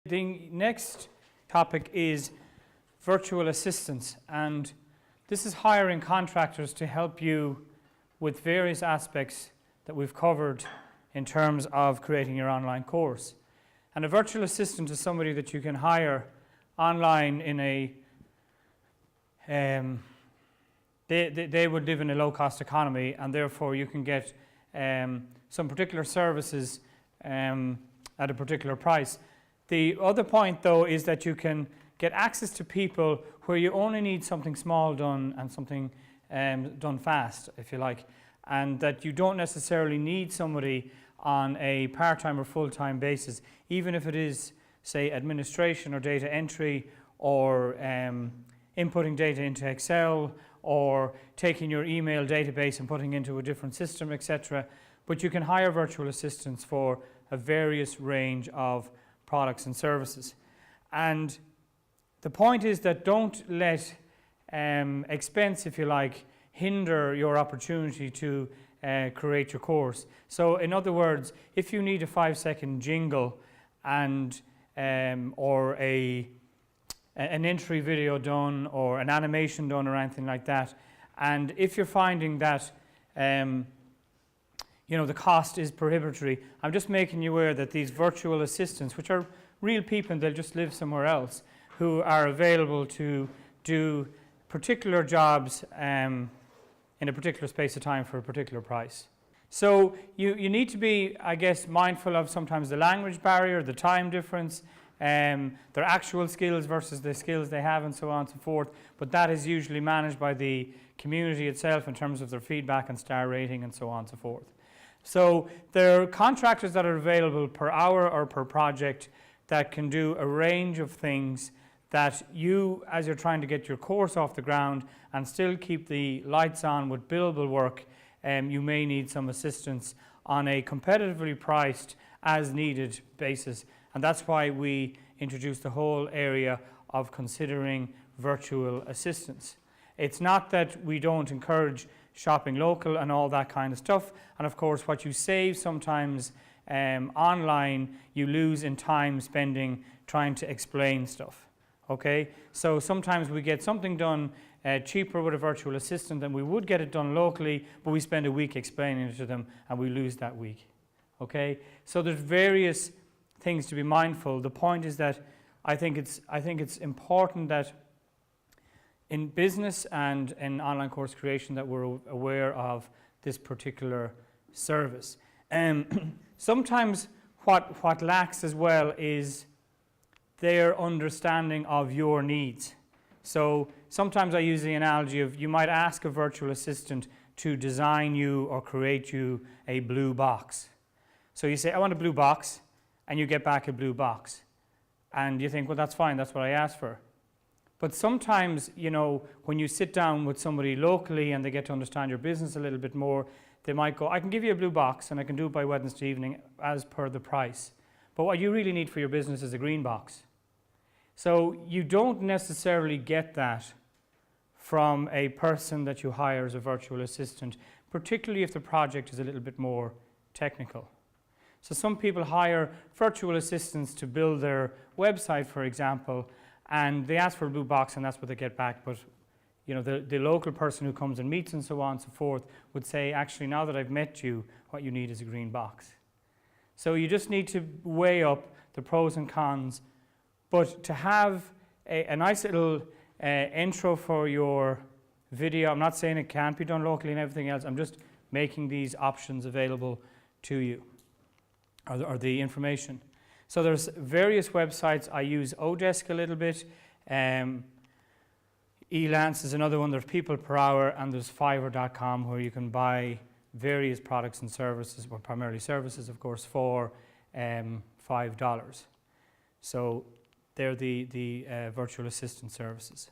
The next topic is virtual assistants, and this is hiring contractors to help you with various aspects that we've covered in terms of creating your online course. And a virtual assistant is somebody that you can hire online in a they would live in a low-cost economy, and therefore you can get some particular services at a particular price. The other point, though, is that you can get access to people where you only need something small done and something done fast, if you like, and that you don't necessarily need somebody on a part-time or full-time basis, even if it is, say, administration or data entry or inputting data into Excel or taking your email database and putting into a different system, etc. But you can hire virtual assistants for a various range of products and services. And the point is that don't let expense, if you like, hinder your opportunity to create your course. So in other words, if you need a 5-second jingle and or an entry video done or an animation done or anything like that, and if you're finding that the cost is prohibitory, I'm just making you aware that these virtual assistants, which are real people and they'll just live somewhere else, who are available to do particular jobs in a particular space of time for a particular price. So you need to be, I guess, mindful of sometimes the language barrier, the time difference, their actual skills versus the skills they have, and so on and so forth. But that is usually managed by the community itself in terms of their feedback and star rating and so on and so forth. So there are contractors that are available per hour or per project that can do a range of things that you, as you're trying to get your course off the ground and still keep the lights on with billable work, you may need some assistance on a competitively priced, as needed basis. And that's why we introduced the whole area of considering virtual assistants. It's not that we don't encourage shopping local and all that kind of stuff. And of course, what you save sometimes online, you lose in time spending trying to explain stuff. Okay, so sometimes we get something done cheaper with a virtual assistant than we would get it done locally, but we spend a week explaining it to them and we lose that week. Okay, so there's various things to be mindful. The point is that I think it's important that in business and in online course creation that we're aware of this particular service. Sometimes what lacks as well is their understanding of your needs. So sometimes I use the analogy of you might ask a virtual assistant to design you or create you a blue box. So you say, I want a blue box, and you get back a blue box. And you think, well, that's fine, that's what I asked for. But sometimes, when you sit down with somebody locally and they get to understand your business a little bit more, they might go, I can give you a blue box and I can do it by Wednesday evening as per the price. But what you really need for your business is a green box. So you don't necessarily get that from a person that you hire as a virtual assistant, particularly if the project is a little bit more technical. So some people hire virtual assistants to build their website, for example, and they ask for a blue box and that's what they get back. But the local person who comes and meets and so on and so forth would say, actually, now that I've met you, what you need is a green box. So you just need to weigh up the pros and cons. But to have a nice little intro for your video, I'm not saying it can't be done locally and everything else, I'm just making these options available to you, or the information. So there's various websites. I use Odesk a little bit. Elance is another one. There's People Per Hour, and there's Fiverr.com, where you can buy various products and services, well, primarily services, of course, for $5. So they're the virtual assistant services.